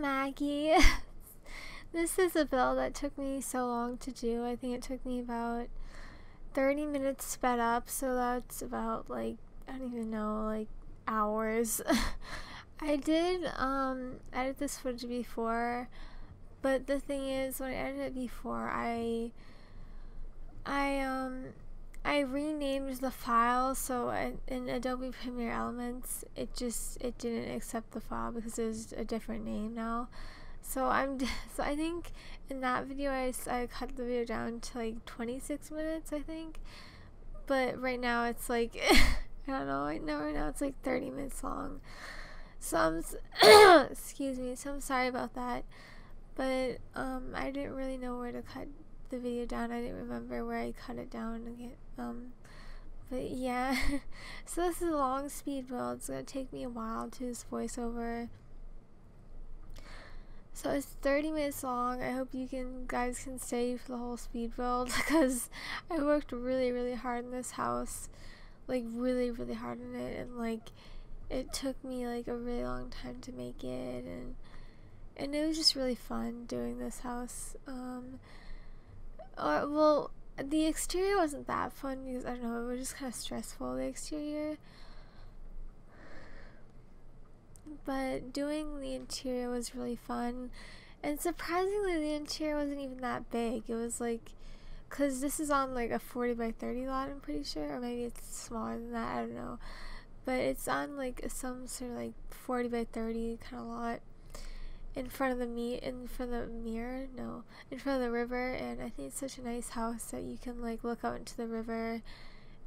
Maggie. This is a build that took me so long to do. I think it took me about 30 minutes sped up, so that's about like, I don't even know, like hours. I did edit this footage before, but the thing is, when I edited it before, I renamed the file, so in Adobe Premiere Elements, it didn't accept the file because there's a different name now. So so I think in that video I cut the video down to like 26 minutes, I think. But right now it's like I don't know. Right now it's like 30 minutes long. So excuse me. So I'm sorry about that. But I didn't really know where to cut the video down. I didn't remember where I cut it down again. But yeah. So this is a long speed build. It's gonna take me a while to do this voiceover. So it's 30 minutes long. I hope you guys can stay for the whole speed build because I worked really hard in this house, like really hard in it, and like it took me like a really long time to make it, and it was just really fun doing this house. Well, the exterior wasn't that fun because I don't know, it was just kind of stressful, the exterior. But doing the interior was really fun, and surprisingly the interior wasn't even that big. It was like, because this is on like a 40 by 30 lot, I'm pretty sure, or maybe it's smaller than that, I don't know, but it's on like some sort of like 40 by 30 kind of lot in front of the river, and I think it's such a nice house that you can like look out into the river.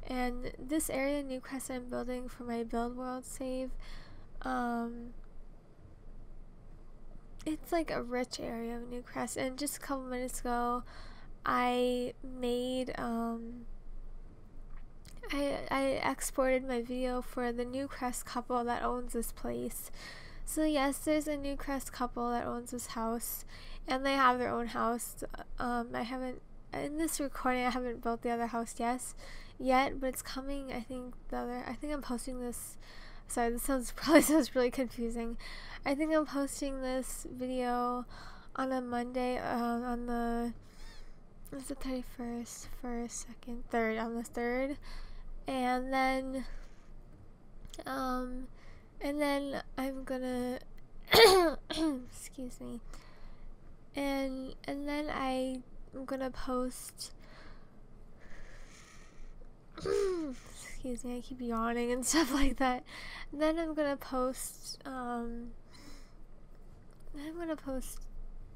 And this area, Newcrest, I'm building for my Build World save. It's like a rich area of Newcrest, and just a couple minutes ago I made I exported my video for the Newcrest couple that owns this place. So yes, there's a Newcrest couple that owns this house, and they have their own house. In this recording I haven't built the other house yet, but it's coming. I think I'm posting this. Sorry, this probably sounds really confusing. I think I'm posting this video on a Monday, on the 31st, 1st, 2nd, 3rd, on the 3rd, and then I'm gonna excuse me, and then I'm gonna post excuse me, I keep yawning and stuff like that. And then I'm gonna post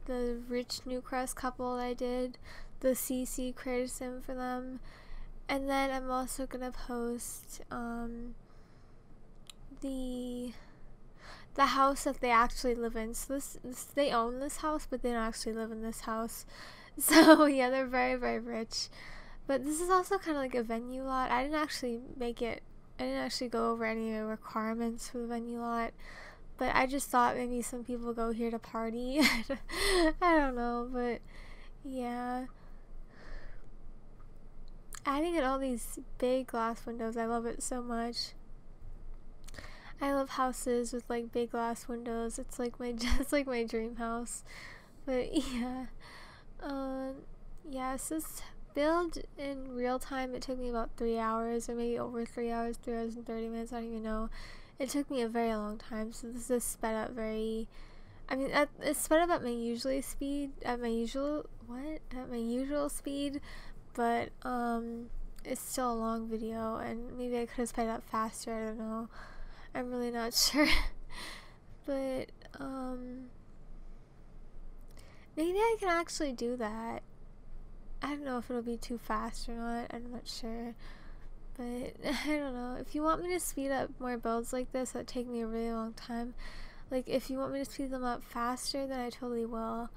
the rich Newcrest couple that I did, the CC creator sim for them, and then I'm also gonna post the house that they actually live in. So this they own this house, but they don't actually live in this house. So yeah, they're very rich. But this is also kind of like a venue lot. I didn't actually go over any requirements for the venue lot, but I just thought maybe some people go here to party. I don't know, but yeah. Adding in all these big glass windows, I love it so much. I love houses with like big glass windows. It's like my dream house. But yeah. Yeah, so this build in real time, it took me about 3 hours, or maybe over 3 hours, 3 hours and 30 minutes, I don't even know. It took me a very long time, so this is sped up it's sped up at my usual speed, but it's still a long video, and maybe I could have sped it up faster, I don't know. I'm really not sure. But maybe I can actually do that. I don't know if it'll be too fast or not, I'm not sure, but I don't know. If you want me to speed up more builds like this that take me a really long time, like if you want me to speed them up faster, then I totally will.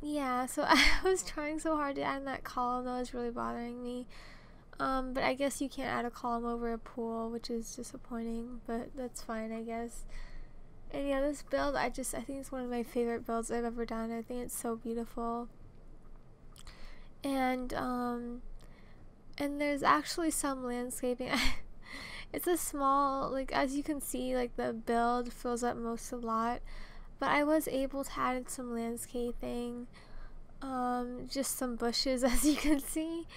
Yeah, so I was trying so hard to add in that column that was really bothering me, but I guess you can't add a column over a pool, which is disappointing, but that's fine, I guess. And yeah, this build, I think it's one of my favorite builds I've ever done. I think it's so beautiful. And there's actually some landscaping. it's a small, like, as you can see, like, the build fills up most of the lot, but I was able to add some landscaping, just some bushes as you can see,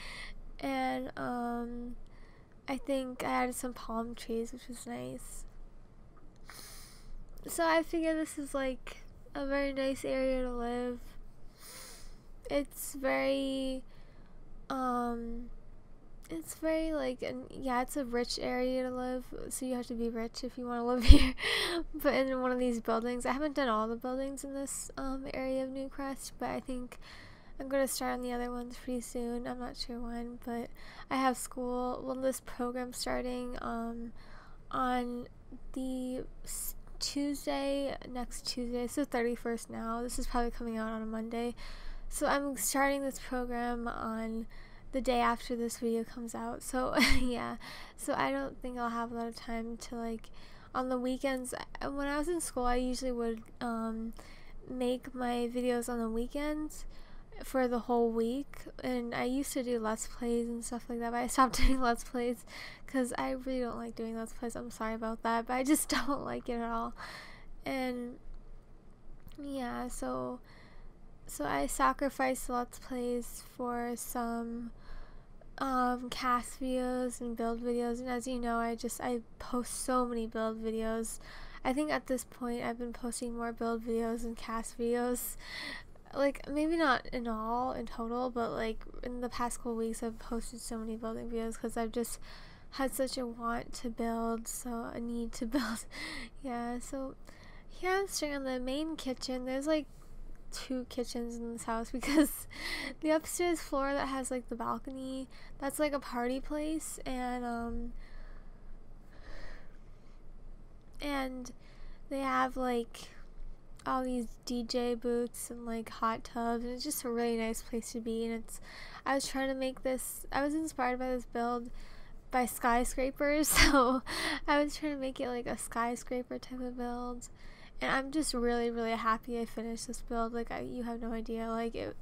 and I think I added some palm trees, which was nice. So I figure this is like a very nice area to live. It's very like, and yeah, it's a rich area to live, so you have to be rich if you want to live here. But in one of these buildings, I haven't done all the buildings in this area of Newcrest, but I think I'm going to start on the other ones pretty soon. I'm not sure when, but I have school, well, this program starting on the next Tuesday, so 31st now. This is probably coming out on a Monday. So I'm starting this program on the day after this video comes out. So yeah, so I don't think I'll have a lot of time to, like, on the weekends. When I was in school, I usually would make my videos on the weekends for the whole week, and I used to do Let's Plays and stuff like that, but I stopped doing Let's Plays because I really don't like doing Let's Plays. I'm sorry about that, but I just don't like it at all. And yeah, so I sacrificed Let's Plays for some cast videos and build videos, and as you know, I post so many build videos. I think at this point I've been posting more build videos and cast videos, like, maybe not in total, but like in the past couple weeks I've posted so many building videos because I've just had such a want to build, so a need to build. Yeah, so here I'm starting on the main kitchen. There's like 2 kitchens in this house because the upstairs floor that has like the balcony, that's like a party place, and they have like all these DJ booths and like hot tubs, and it's just a really nice place to be. And I was trying to make this, I was inspired by this build by skyscrapers, so I was trying to make it like a skyscraper type of build, and I'm just really, really happy I finished this build. Like, you have no idea, like, it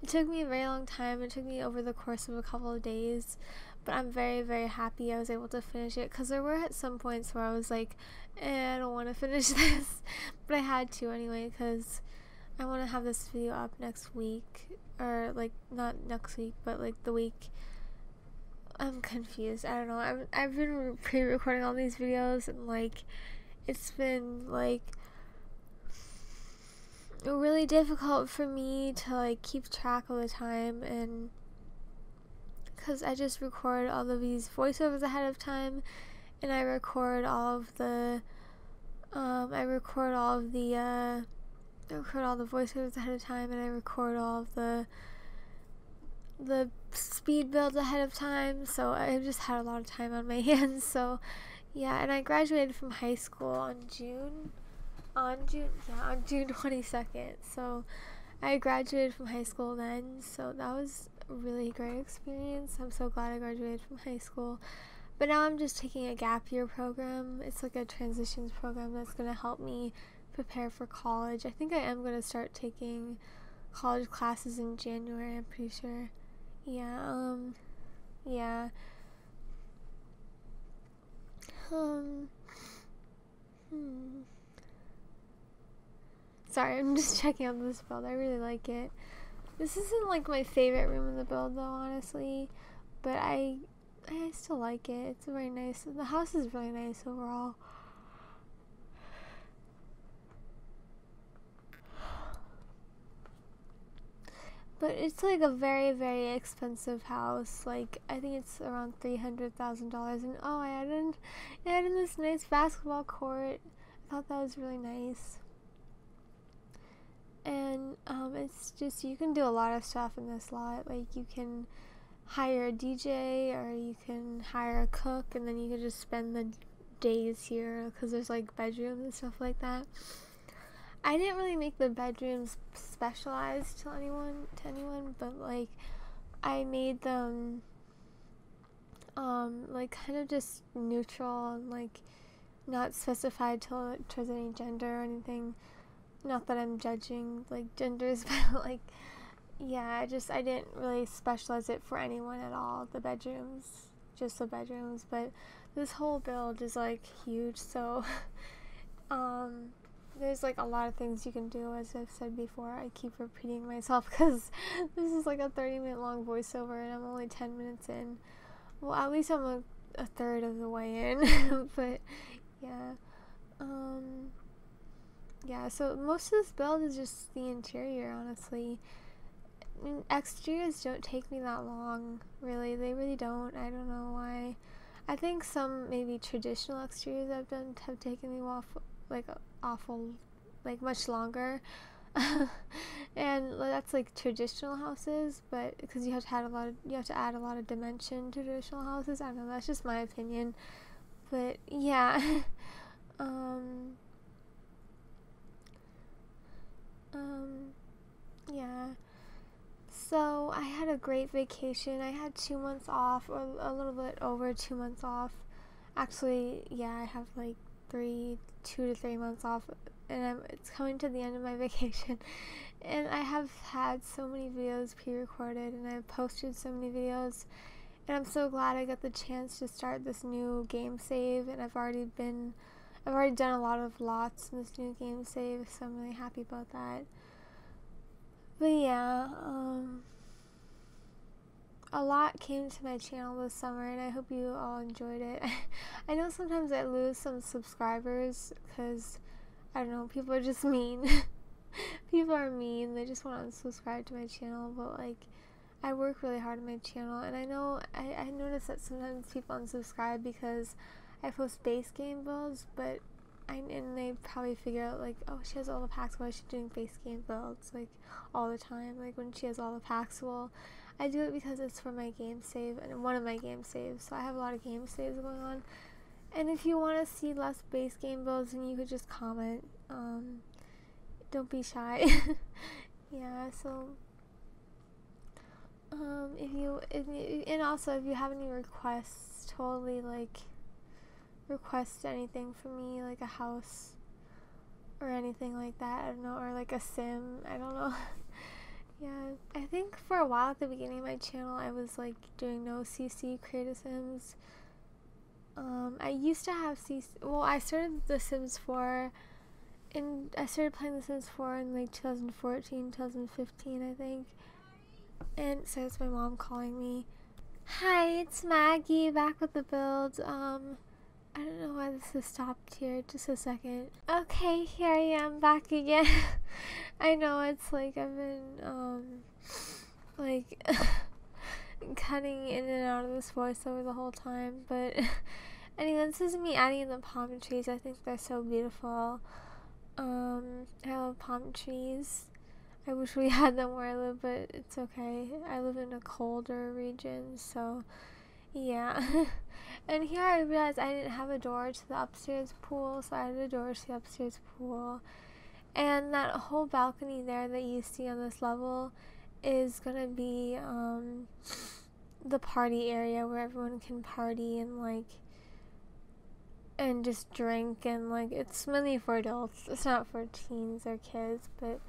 took me a very long time. It took me over the course of a couple of days, but I'm very, very happy I was able to finish it, because there were at some points where I was like, I don't want to finish this, but I had to anyway, because I want to have this video up next week, or like, not next week, but like the week. I'm confused, I don't know. I've been pre-recording all these videos, and like, it's been like really difficult for me to like keep track of the time, and because I just record all of these voiceovers ahead of time, and I record all of the voiceovers ahead of time, and I record all of the speed builds ahead of time, so I've just had a lot of time on my hands. So yeah, and I graduated from high school on June 22nd. So I graduated from high school then, so that was a really great experience. I'm so glad I graduated from high school. But now I'm just taking a gap year program. It's like a transitions program that's going to help me prepare for college. I think I am going to start taking college classes in January, I'm pretty sure. Yeah, yeah. Sorry, I'm just checking out this build. I really like it. This isn't like my favorite room in the build though, honestly, but I still like it. It's very nice. The house is really nice overall. But it's like a very, very expensive house. Like, I think it's around $300,000. And oh, I added in this nice basketball court. I thought that was really nice. And it's just, you can do a lot of stuff in this lot. Like, you can hire a DJ, or you can hire a cook, and then you can just spend the days here because there's like bedrooms and stuff like that. I didn't really make the bedrooms specialized to anyone, but like, I made them like kind of just neutral and like not specified towards any gender or anything. Not that I'm judging like genders, but like, yeah, I didn't really specialize it for anyone at all, the bedrooms. just the bedrooms, but this whole build is like huge, so there's like a lot of things you can do. As I've said before, I keep repeating myself because this is like a 30-minute long voiceover and I'm only 10 minutes in. Well, at least I'm a third of the way in. But yeah, yeah, so most of this build is just the interior, honestly. I mean, exteriors don't take me that long, really. They really don't. I don't know why. I think some maybe traditional exteriors I've done have taken me much longer. And that's like traditional houses, but because you have to add a lot of dimension to traditional houses. I don't know, that's just my opinion. But yeah. Yeah. So I had a great vacation. I had 2 months off, or a little bit over 2 months off. Actually, yeah, I have like 2 to 3 months off, and it's coming to the end of my vacation. And I have had so many videos pre-recorded, and I've posted so many videos, and I'm so glad I got the chance to start this new game save. And I've already done a lot of lots in this new game save, so I'm really happy about that. But yeah, a lot came to my channel this summer, and I hope you all enjoyed it. I know sometimes I lose some subscribers because, I don't know, people are just mean. People are mean, they just want to unsubscribe to my channel, but like, I work really hard on my channel, and I know, I notice that sometimes people unsubscribe because I post base game builds, but and they probably figure out like, oh, she has all the packs, why is she doing base game builds like all the time, like when she has all the packs? Well, I do it because it's for my game save, and one of my game saves, so I have a lot of game saves going on. And if you want to see less base game builds, then you could just comment. Don't be shy. Yeah, so and also if you have any requests, totally like request anything for me, like a house or anything like that. I don't know, or like a sim, I don't know. Yeah, I think for a while at the beginning of my channel I was like doing no CC creative sims. I used to have CC, well, I started The Sims 4, and I started playing The Sims 4 in like 2014, 2015, I think. And so it's my mom calling me. Hi, it's Maggie, back with the build. I don't know why this has stopped here. Just a second. Okay, here I am back again. I know it's like I've been like cutting in and out of this voiceover the whole time, but anyway, this is me adding in the palm trees. I think they're so beautiful. I love palm trees. I wish we had them where I live, but it's okay. I live in a colder region, so yeah. And here I realized I didn't have a door to the upstairs pool, so I added a door to the upstairs pool. And that whole balcony there that you see on this level is gonna be the party area where everyone can party and like and just drink, and like it's mainly for adults. It's not for teens or kids, but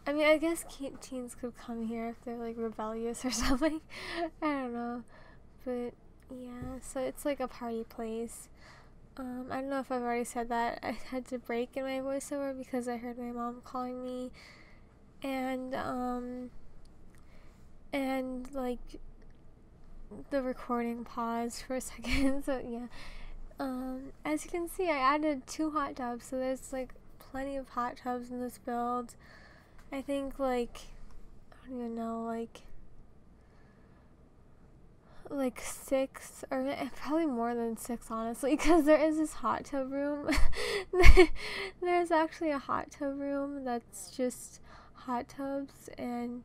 I mean, I guess teens could come here if they're like rebellious or something. I don't know, but yeah, so it's like a party place. I don't know if I've already said that. I had to break in my voiceover because I heard my mom calling me, and like the recording paused for a second. So yeah, as you can see, I added 2 hot tubs, so there's like plenty of hot tubs in this build. I think like, I don't even know, like 6, or probably more than 6, honestly, because there is this hot tub room. There's actually a hot tub room that's just hot tubs, and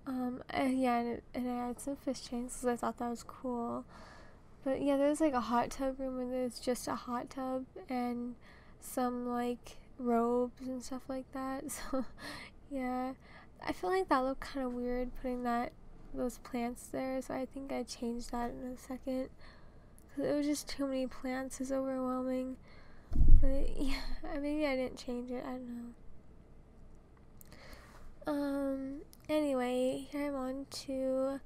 yeah, and I had some fish tanks because I thought that was cool. But yeah, there's like a hot tub room where there's just a hot tub and some like robes and stuff like that. So yeah, I feel like that looked kind of weird putting those plants there, so I think I changed that in a second because it was just too many plants. It's overwhelming. But yeah, maybe I didn't change it, I don't know. Anyway, here I'm on to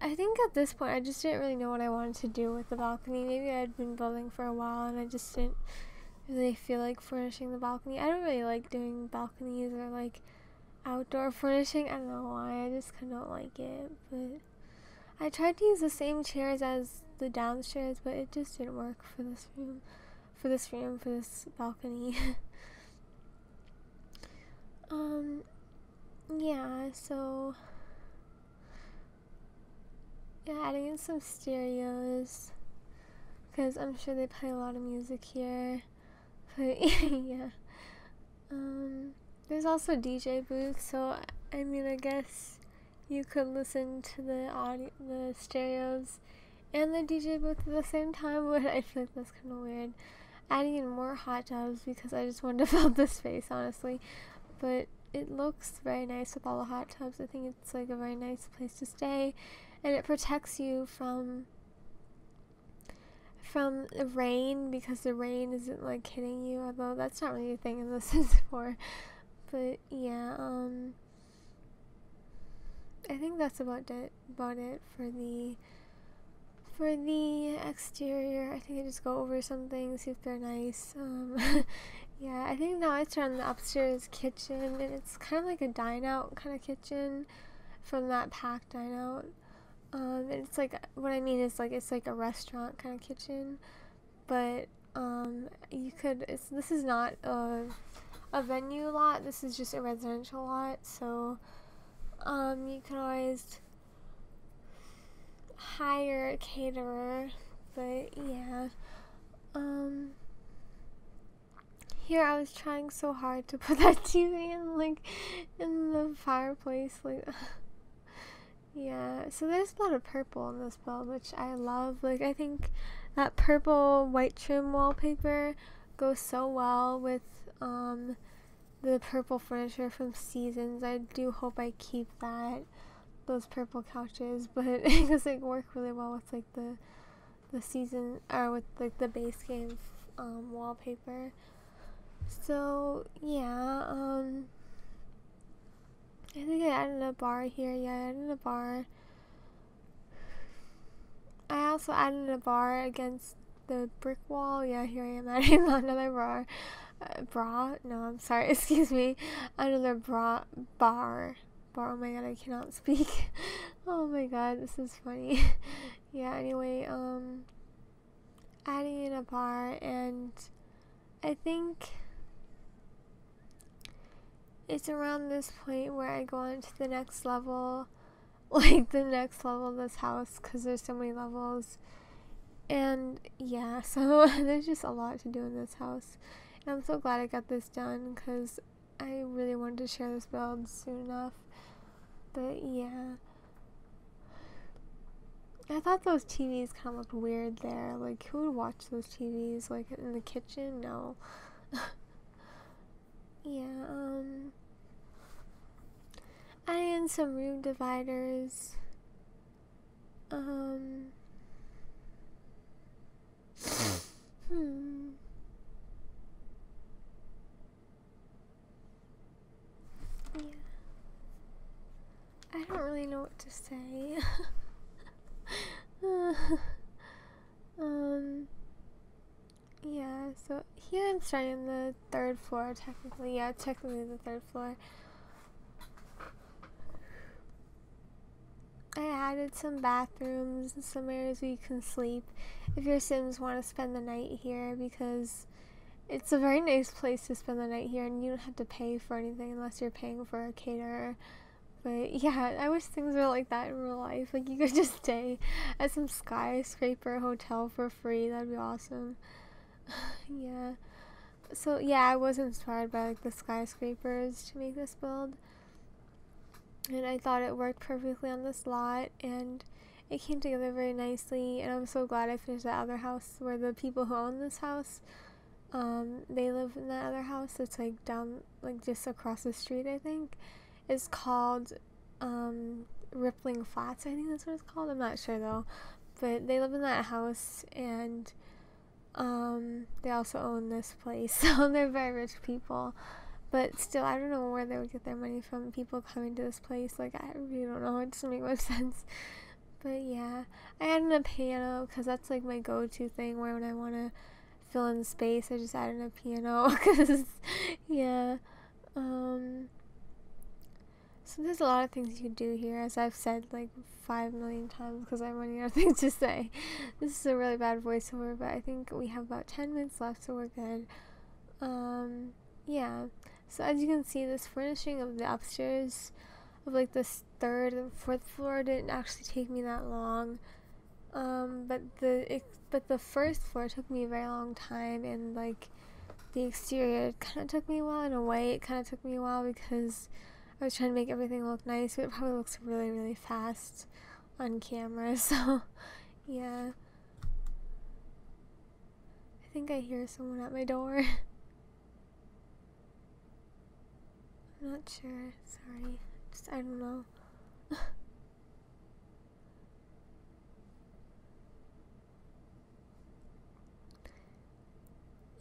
I think at this point I just didn't really know what I wanted to do with the balcony. Maybe I'd been building for a while and I just didn't really feel like furnishing the balcony. I don't really like doing balconies or like outdoor furnishing. I don't know why. I just kind of don't like it. But I tried to use the same chairs as the downstairs, but it just didn't work for this room. For this balcony. Yeah, so yeah, adding in some stereos because I'm sure they play a lot of music here. But yeah, there's also DJ booths, so I mean, I guess you could listen to the stereos, and the DJ booth at the same time. But I feel like that's kind of weird. Adding in more hot tubs because I just wanted to fill the space, honestly. But it looks very nice with all the hot tubs. I think it's like a very nice place to stay, and it protects you from the rain because the rain isn't like hitting you, although that's not really a thing in The Sims 4. But yeah, I think that's about it for the exterior. I think I just go over some things, see if they're nice. Yeah, I think now it's around the upstairs kitchen, and it's kind of like a dine out kind of kitchen from that packed dine out. And it's like, what I mean is like, it's like a restaurant kind of kitchen, but this is not a venue lot, this is just a residential lot, so you can always hire a caterer. But yeah, here I was trying so hard to put that TV in the fireplace, like yeah, so there's a lot of purple in this build, which I love. Like, I think that purple white trim wallpaper goes so well with the purple furniture from Seasons. I do hope I keep those purple couches, but because they work really well with like the season, or with like the base game wallpaper. So yeah, I think I added a bar here. Yeah, I added a bar. I also added a bar against the brick wall. Yeah, here I am adding another bar. No, I'm sorry, excuse me. Another bar. Oh my god, I cannot speak. Oh my god, this is funny. Yeah, anyway, adding in a bar, and I think it's around this point where I go on to the next level, like the next level of this house, because there's so many levels. And yeah, so there's just a lot to do in this house, and I'm so glad I got this done because I really wanted to share this build soon enough. But yeah, I thought those TVs kind of looked weird there. Like, who would watch those TVs like in the kitchen? No. Yeah, adding in some room dividers. Yeah. I don't really know what to say. Yeah, so here I'm starting on the third floor, technically. Yeah, technically the third floor. I added some bathrooms and some areas where you can sleep if your Sims want to spend the night here, because it's a very nice place to spend the night here, and you don't have to pay for anything unless you're paying for a caterer. But yeah, I wish things were like that in real life. Like, you could just stay at some skyscraper hotel for free. That'd be awesome. Yeah. So yeah, I was inspired by like the skyscrapers to make this build, and I thought it worked perfectly on this lot, and it came together very nicely. And I'm so glad I finished that other house where the people who own this house, they live in that other house. It's like down, like just across the street, I think. It's called Rippling Flats, I think that's what it's called. I'm not sure though, but they live in that house, and they also own this place, so they're very rich people. But still, I don't know where they would get their money from, people coming to this place. Like, I really don't know, it doesn't make much sense. But yeah, I added a piano because that's like my go-to thing where when I want to fill in space, I just add in a piano because, yeah. So there's a lot of things you can do here, as I've said like 5 million times because I'm running out of things to say. This is a really bad voiceover, but I think we have about 10 minutes left, so we're good. Yeah. So as you can see, this furnishing of the upstairs of like this 3rd and 4th floor didn't actually take me that long. But the first floor took me a very long time, and like the exterior kind of took me a while. In a way, it kind of took me a while because I was trying to make everything look nice, but it probably looks really, really fast on camera. So, yeah. I think I hear someone at my door. I'm not sure. Sorry. I don't know.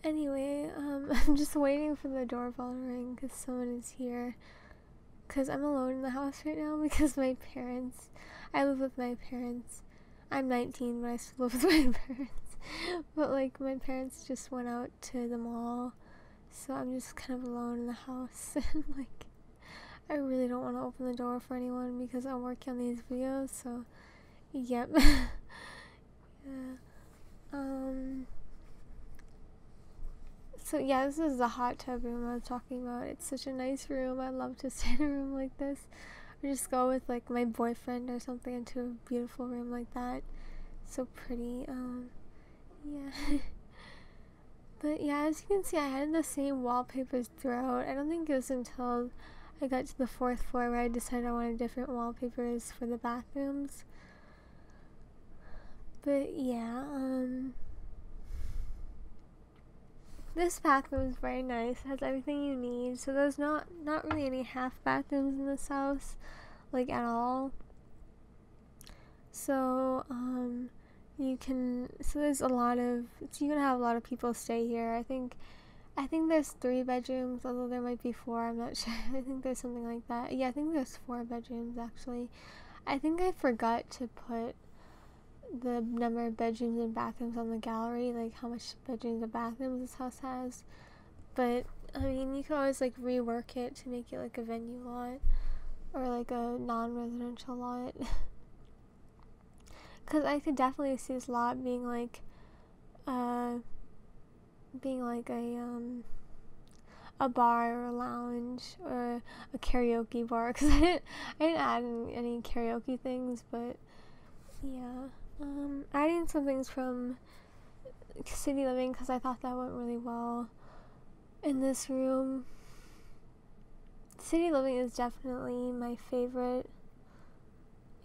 Anyway, I'm just waiting for the doorbell to ring because someone is here. Because I'm alone in the house right now because I live with my parents. I'm 19, but I still live with my parents. But like, my parents just went out to the mall, so I'm just kind of alone in the house. And like, I really don't want to open the door for anyone because I'm working on these videos, so yep. Yeah. So yeah, this is the hot tub room I was talking about. It's such a nice room. I love to stay in a room like this, or just go with like my boyfriend or something into a beautiful room like that. So pretty. Yeah. But yeah, as you can see, I had the same wallpapers throughout. I don't think it was until I got to the 4th floor where I decided I wanted different wallpapers for the bathrooms. But yeah, this bathroom is very nice. It has everything you need. So there's not really any half bathrooms in this house, like at all. So you can have a lot of people stay here. I think there's 3 bedrooms, although there might be 4. I'm not sure. I think there's something like that. Yeah, I think there's 4 bedrooms actually. I think I forgot to put the number of bedrooms and bathrooms on the gallery, like how much bedrooms and bathrooms this house has. But I mean, you can always like rework it to make it like a venue lot or like a non-residential lot. Because I could definitely see this lot being like a bar or a lounge or a karaoke bar, because I didn't add any karaoke things, but yeah. Adding some things from City Living because I thought that went really well in this room. City Living is definitely my favorite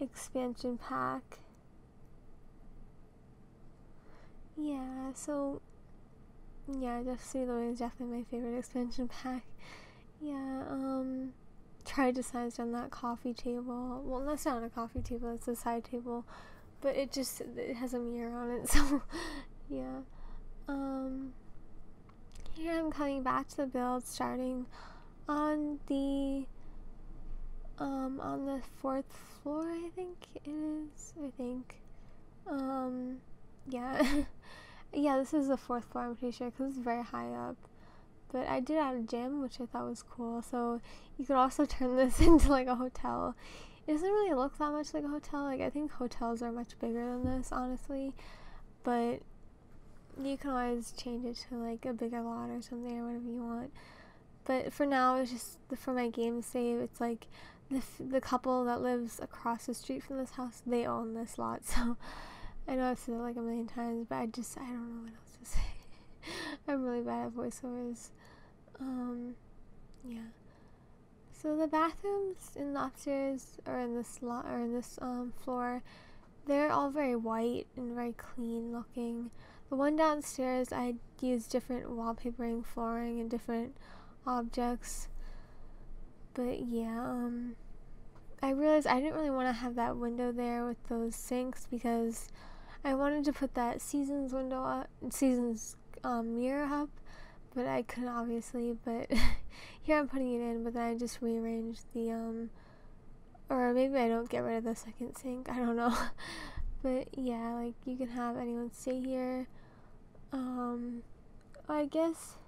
expansion pack. Yeah, so yeah, City Living is definitely my favorite expansion pack. Yeah, tried to size down that coffee table. Well, that's not a coffee table, it's a side table. But it has a mirror on it, so yeah. Here I'm coming back to the build, starting on the 4th floor, I think it is. Yeah. Yeah, this is the 4th floor, I'm pretty sure, because it's very high up. But I did add a gym, which I thought was cool, so you could also turn this into like a hotel. It doesn't really look that much like a hotel. Like, I think hotels are much bigger than this, honestly. But you can always change it to like a bigger lot or something or whatever you want. But for now, it's just for my game save. It's like the couple that lives across the street from this house, they own this lot. So I know I've said it like a million times, but I don't know what else to say. I'm really bad at voiceovers. Yeah. So the bathrooms in the upstairs or in this floor, they're all very white and very clean looking. The one downstairs, I used different wallpapering, flooring, and different objects. But yeah, I realized I didn't really want to have that window there with those sinks because I wanted to put that Seasons mirror up, but I couldn't obviously. But here I'm putting it in, but then I just rearranged the Or maybe I don't get rid of the second sink, I don't know. But yeah, like you can have anyone stay here. I guess,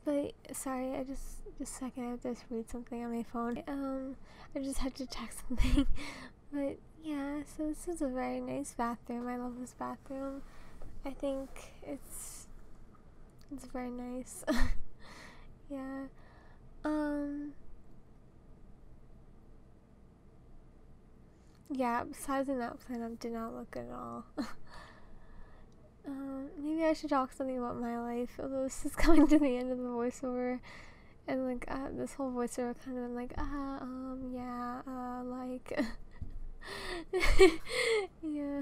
but sorry, just a second, I have to read something on my phone. I just had to check something. But yeah, so this is a very nice bathroom. I love this bathroom. I think it's very nice. Yeah. Yeah, besides that plan did not look good at all. Maybe I should talk something about my life, although this is coming to the end of the voiceover, and like this whole voiceover kind of like yeah, like yeah.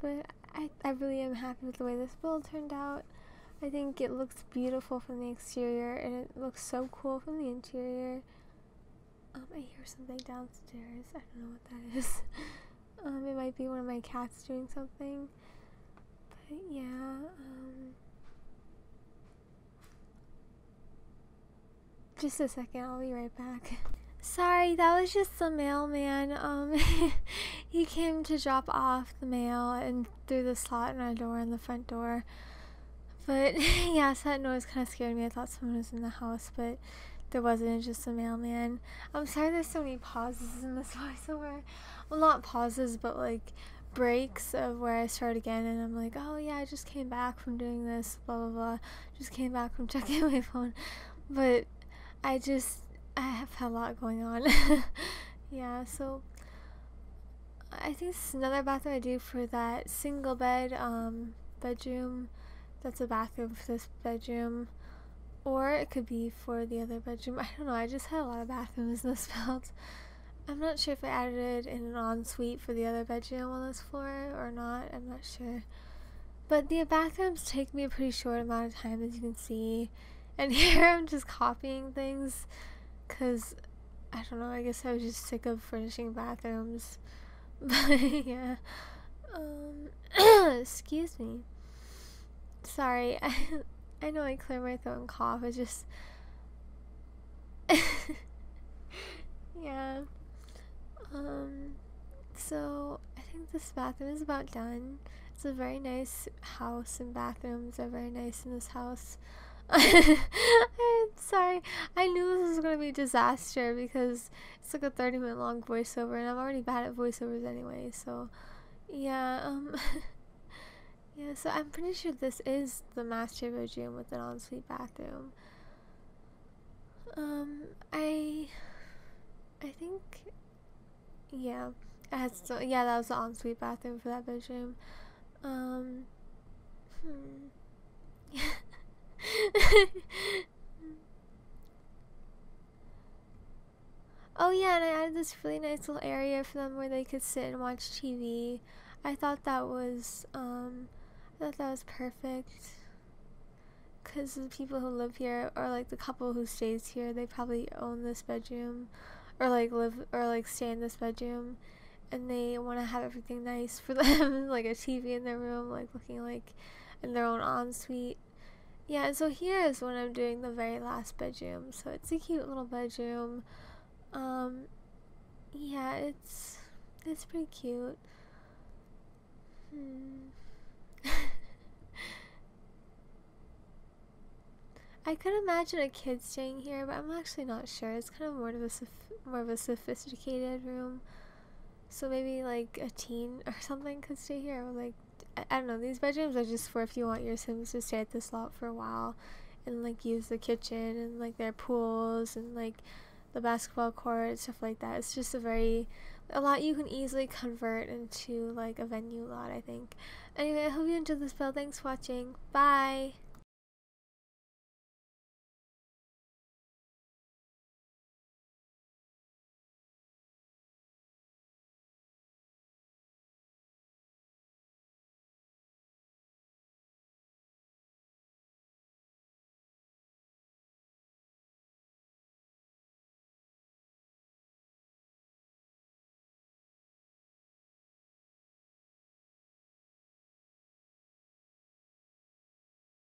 But I really am happy with the way this build turned out. I think it looks beautiful from the exterior, and it looks so cool from the interior. I hear something downstairs. I don't know what that is. It might be one of my cats doing something. But yeah, just a second, I'll be right back. Sorry, that was just the mailman. He came to drop off the mail and threw the slot in our door in the front door. But yeah, so that noise kind of scared me. I thought someone was in the house, but there wasn't, just a mailman. I'm sorry there's so many pauses in this voiceover. Well, not pauses, but like breaks of where I start again and I'm like, oh yeah, I just came back from doing this, blah blah blah. Just came back from checking my phone. But I have had a lot going on. Yeah, so I think this is another bathroom I do for that single bed bedroom. That's a bathroom for this bedroom. Or it could be for the other bedroom. I don't know, I just had a lot of bathrooms in this build. I'm not sure if I added in an ensuite for the other bedroom on this floor or not. I'm not sure. But the bathrooms take me a pretty short amount of time, as you can see. And here I'm just copying things because, I don't know, I guess I was just sick of furnishing bathrooms. But yeah. Excuse me. Sorry. I know I clear my throat and cough. It's just... yeah. So I think this bathroom is about done. It's a very nice house, and bathrooms are very nice in this house. I'm sorry. I knew this was gonna be a disaster because it's like a 30-minute long voiceover, and I'm already bad at voiceovers anyway. So yeah. Yeah. So I'm pretty sure this is the master bedroom with an ensuite bathroom. I think. Yeah. Yeah, that was the ensuite bathroom for that bedroom. Oh yeah, and I added this really nice little area for them where they could sit and watch TV. I thought that was perfect. Because the people who live here, or like the couple who stays here, they probably own this bedroom, or like live, or like stay in this bedroom, and they want to have everything nice for them, like a TV in their room, like looking like in their own ensuite. Yeah, and so here is when I'm doing the very last bedroom. So it's a cute little bedroom. Yeah, it's pretty cute. I could imagine a kid staying here, but I'm actually not sure. It's kind of more of a sophisticated room. So maybe like a teen or something could stay here. Or like, I don't know. These bedrooms are just for if you want your Sims to stay at this lot for a while and like use the kitchen and like their pools and like the basketball court, stuff like that. It's just a lot you can easily convert into like a venue lot, I think. Anyway, I hope you enjoyed this build. Thanks for watching. Bye!